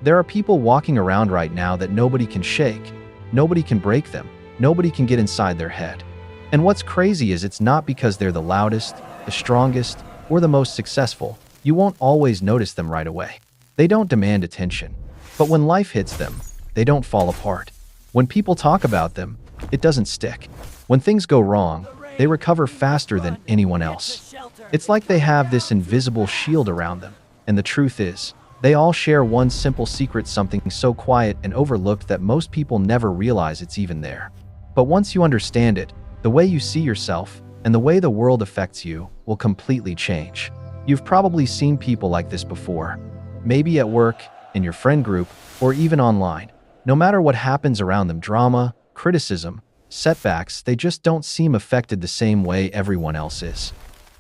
There are people walking around right now that nobody can shake, nobody can break them, nobody can get inside their head. And what's crazy is it's not because they're the loudest, the strongest, or the most successful. You won't always notice them right away. They don't demand attention. But when life hits them, they don't fall apart. When people talk about them, it doesn't stick. When things go wrong, they recover faster than anyone else. It's like they have this invisible shield around them. And the truth is, they all share one simple secret, something so quiet and overlooked that most people never realize it's even there. But once you understand it, the way you see yourself and the way the world affects you will completely change. You've probably seen people like this before. Maybe at work, in your friend group, or even online. No matter what happens around them, drama, criticism, setbacks, they just don't seem affected the same way everyone else is.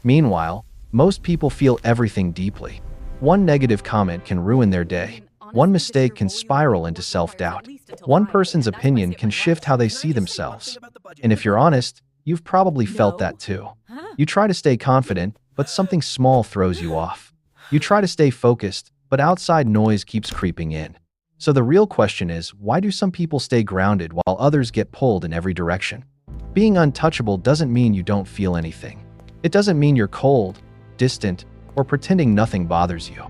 Meanwhile, most people feel everything deeply. One negative comment can ruin their day. One mistake can spiral into self-doubt. One person's opinion can shift how they see themselves. And if you're honest, you've probably felt that too. You try to stay confident, but something small throws you off. You try to stay focused, but outside noise keeps creeping in. So the real question is, why do some people stay grounded while others get pulled in every direction? Being untouchable doesn't mean you don't feel anything. It doesn't mean you're cold, distant, or pretending nothing bothers you.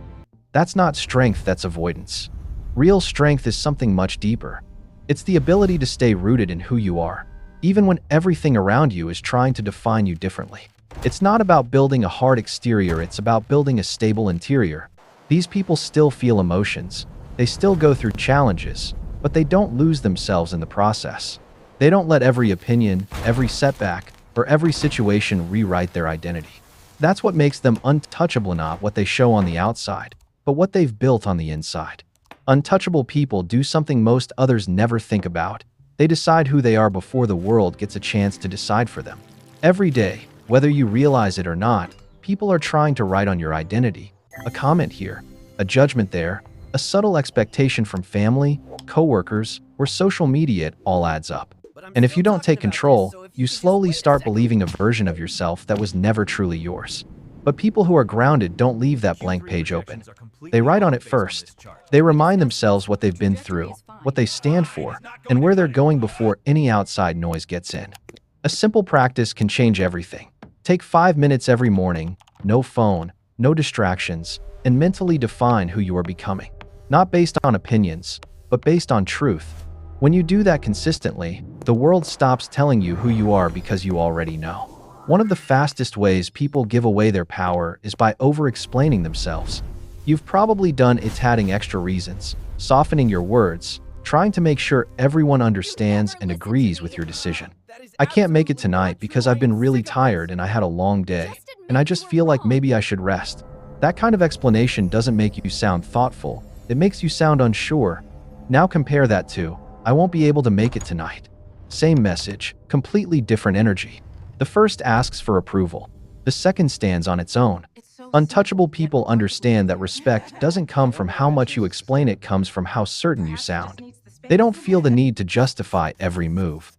That's not strength, that's avoidance. Real strength is something much deeper. It's the ability to stay rooted in who you are, even when everything around you is trying to define you differently. It's not about building a hard exterior, it's about building a stable interior. These people still feel emotions. They still go through challenges, but they don't lose themselves in the process. They don't let every opinion, every setback, or every situation rewrite their identity. That's what makes them untouchable, not what they show on the outside, but what they've built on the inside. Untouchable people do something most others never think about. They decide who they are before the world gets a chance to decide for them. Every day, whether you realize it or not, people are trying to write on your identity. A comment here, a judgment there, a subtle expectation from family, coworkers, or social media, it all adds up. And if you don't take control, you slowly start believing a version of yourself that was never truly yours. But people who are grounded don't leave that blank page open. They write on it first. They remind themselves what they've been through, what they stand for, and where they're going before any outside noise gets in. A simple practice can change everything. Take 5 minutes every morning, no phone, no distractions, and mentally define who you are becoming. Not based on opinions, but based on truth. When you do that consistently, the world stops telling you who you are because you already know. One of the fastest ways people give away their power is by over-explaining themselves. You've probably done it, adding extra reasons, softening your words, trying to make sure everyone understands and agrees with your decision. I can't make it tonight because I've been really tired and I had a long day, and I just feel like maybe I should rest. That kind of explanation doesn't make you sound thoughtful, it makes you sound unsure. Now compare that to, I won't be able to make it tonight. Same message, completely different energy. The first asks for approval. The second stands on its own. Untouchable people understand that respect doesn't come from how much you explain, it comes from how certain you sound. They don't feel the need to justify every move.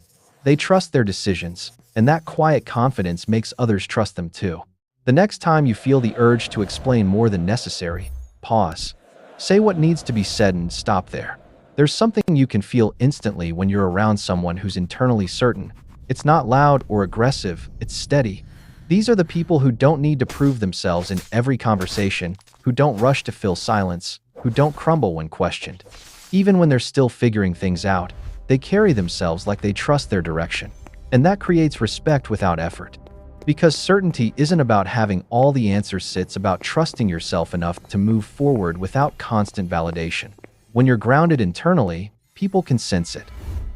They trust their decisions, and that quiet confidence makes others trust them too. The next time you feel the urge to explain more than necessary, pause. Say what needs to be said and stop there. There's something you can feel instantly when you're around someone who's internally certain. It's not loud or aggressive, it's steady. These are the people who don't need to prove themselves in every conversation, who don't rush to fill silence, who don't crumble when questioned. Even when they're still figuring things out, they carry themselves like they trust their direction. And that creates respect without effort. Because certainty isn't about having all the answers, it's about trusting yourself enough to move forward without constant validation. When you're grounded internally, people can sense it.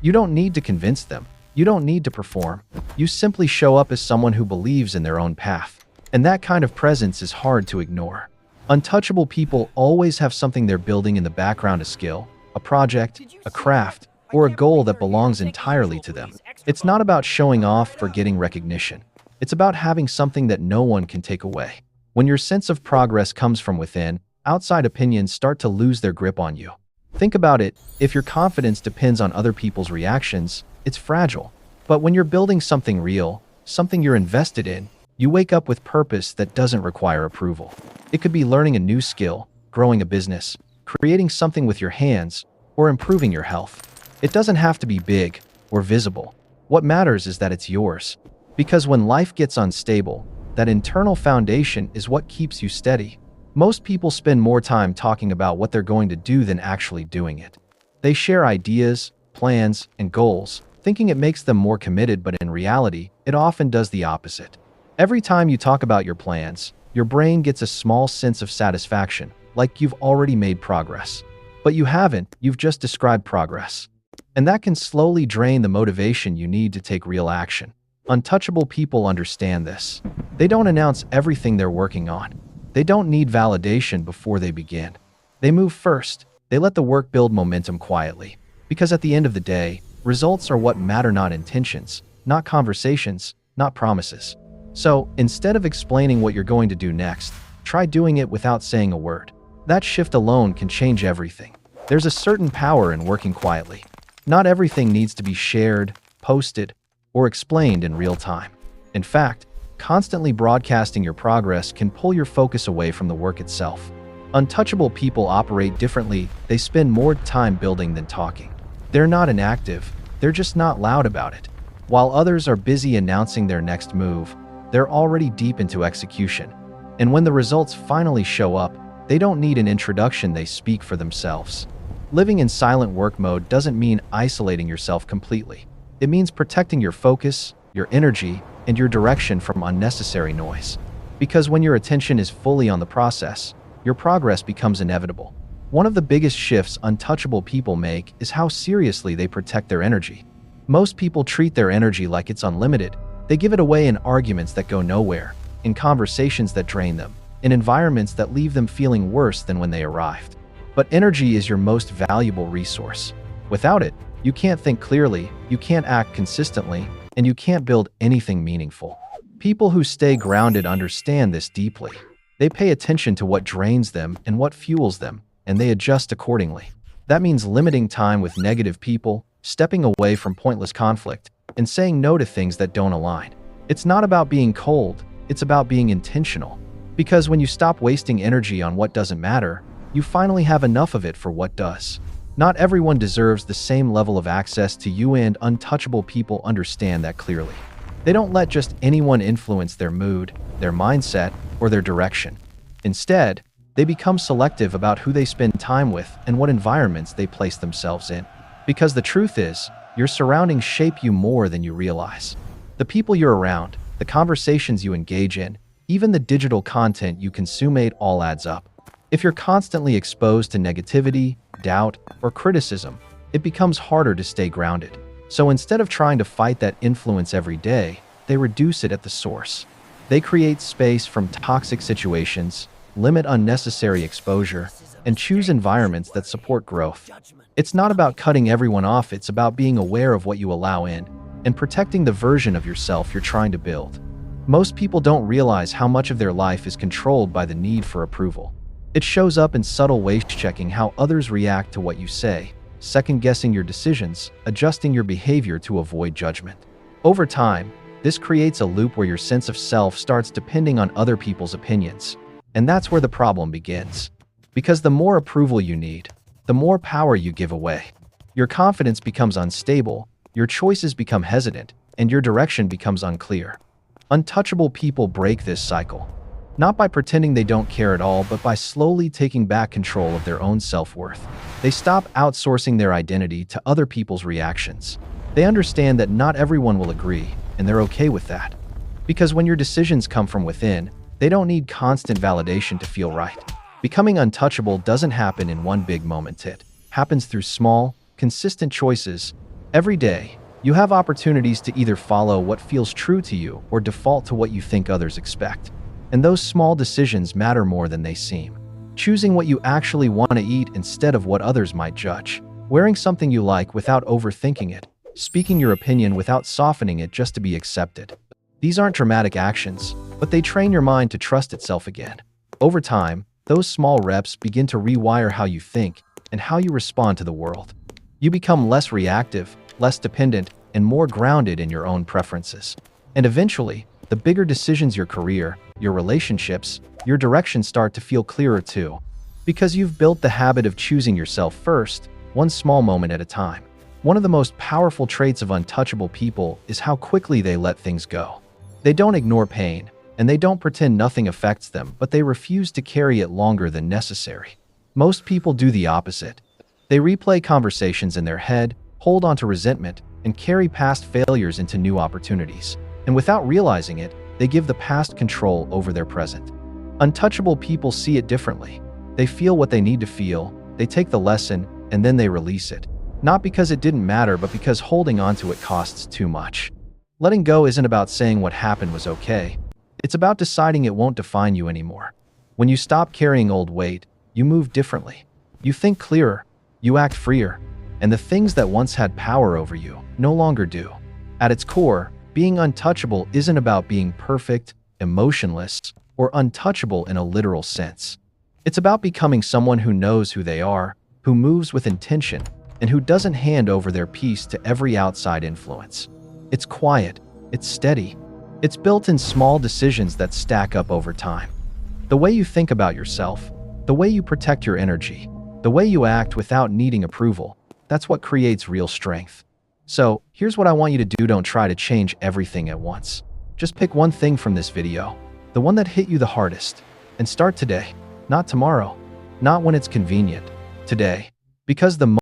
You don't need to convince them. You don't need to perform. You simply show up as someone who believes in their own path. And that kind of presence is hard to ignore. Untouchable people always have something they're building in the background, a skill, a project, a craft, or a goal that belongs entirely to them. It's not about showing off or getting recognition. It's about having something that no one can take away. When your sense of progress comes from within, outside opinions start to lose their grip on you. Think about it, if your confidence depends on other people's reactions, it's fragile. But when you're building something real, something you're invested in, you wake up with purpose that doesn't require approval. It could be learning a new skill, growing a business, creating something with your hands, or improving your health. It doesn't have to be big or visible. What matters is that it's yours. Because when life gets unstable, that internal foundation is what keeps you steady. Most people spend more time talking about what they're going to do than actually doing it. They share ideas, plans, and goals, thinking it makes them more committed, but in reality, it often does the opposite. Every time you talk about your plans, your brain gets a small sense of satisfaction, like you've already made progress. But you haven't, you've just described progress. And that can slowly drain the motivation you need to take real action. Untouchable people understand this. They don't announce everything they're working on. They don't need validation before they begin. They move first. They let the work build momentum quietly. Because at the end of the day, results are what matter, not intentions, not conversations, not promises. So, instead of explaining what you're going to do next, try doing it without saying a word. That shift alone can change everything. There's a certain power in working quietly. Not everything needs to be shared, posted, or explained in real time. In fact, constantly broadcasting your progress can pull your focus away from the work itself. Untouchable people operate differently. They spend more time building than talking. They're not inactive, they're just not loud about it. While others are busy announcing their next move, they're already deep into execution. And when the results finally show up, they don't need an introduction, they speak for themselves. Living in silent work mode doesn't mean isolating yourself completely. It means protecting your focus, your energy, and your direction from unnecessary noise. Because when your attention is fully on the process, your progress becomes inevitable. One of the biggest shifts untouchable people make is how seriously they protect their energy. Most people treat their energy like it's unlimited. They give it away in arguments that go nowhere, in conversations that drain them, in environments that leave them feeling worse than when they arrived. But energy is your most valuable resource. Without it, you can't think clearly, you can't act consistently, and you can't build anything meaningful. People who stay grounded understand this deeply. They pay attention to what drains them and what fuels them, and they adjust accordingly. That means limiting time with negative people, stepping away from pointless conflict, and saying no to things that don't align. It's not about being cold, it's about being intentional. Because when you stop wasting energy on what doesn't matter, you finally have enough of it for what does. Not everyone deserves the same level of access to you, and untouchable people understand that clearly. They don't let just anyone influence their mood, their mindset, or their direction. Instead, they become selective about who they spend time with and what environments they place themselves in. Because the truth is, your surroundings shape you more than you realize. The people you're around, the conversations you engage in, even the digital content you consume, it all adds up. If you're constantly exposed to negativity, doubt, or criticism, it becomes harder to stay grounded. So instead of trying to fight that influence every day, they reduce it at the source. They create space from toxic situations, limit unnecessary exposure, and choose environments that support growth. It's not about cutting everyone off, it's about being aware of what you allow in and protecting the version of yourself you're trying to build. Most people don't realize how much of their life is controlled by the need for approval. It shows up in subtle ways: checking how others react to what you say, second-guessing your decisions, adjusting your behavior to avoid judgment. Over time, this creates a loop where your sense of self starts depending on other people's opinions. And that's where the problem begins. Because the more approval you need, the more power you give away. Your confidence becomes unstable, your choices become hesitant, and your direction becomes unclear. Untouchable people break this cycle. Not by pretending they don't care at all, but by slowly taking back control of their own self-worth. They stop outsourcing their identity to other people's reactions. They understand that not everyone will agree, and they're okay with that. Because when your decisions come from within, they don't need constant validation to feel right. Becoming untouchable doesn't happen in one big moment. It happens through small, consistent choices. Every day, you have opportunities to either follow what feels true to you or default to what you think others expect. And those small decisions matter more than they seem. Choosing what you actually want to eat instead of what others might judge. Wearing something you like without overthinking it. Speaking your opinion without softening it just to be accepted. These aren't dramatic actions, but they train your mind to trust itself again. Over time, those small reps begin to rewire how you think and how you respond to the world. You become less reactive, less dependent, and more grounded in your own preferences. And eventually, the bigger decisions, your career, your relationships, your direction start to feel clearer too. Because you've built the habit of choosing yourself first, one small moment at a time. One of the most powerful traits of untouchable people is how quickly they let things go. They don't ignore pain, and they don't pretend nothing affects them, but they refuse to carry it longer than necessary. Most people do the opposite. They replay conversations in their head, hold on to resentment, and carry past failures into new opportunities. And without realizing it, they give the past control over their present. Untouchable people see it differently. They feel what they need to feel, they take the lesson, and then they release it. Not because it didn't matter, but because holding on to it costs too much. Letting go isn't about saying what happened was okay. It's about deciding it won't define you anymore. When you stop carrying old weight, you move differently. You think clearer, you act freer, and the things that once had power over you no longer do. At its core, being untouchable isn't about being perfect, emotionless, or untouchable in a literal sense. It's about becoming someone who knows who they are, who moves with intention, and who doesn't hand over their peace to every outside influence. It's quiet, it's steady, it's built in small decisions that stack up over time. The way you think about yourself, the way you protect your energy, the way you act without needing approval, that's what creates real strength. So, here's what I want you to do. Don't try to change everything at once. Just pick one thing from this video, the one that hit you the hardest, and start today, not tomorrow, not when it's convenient, today. Because the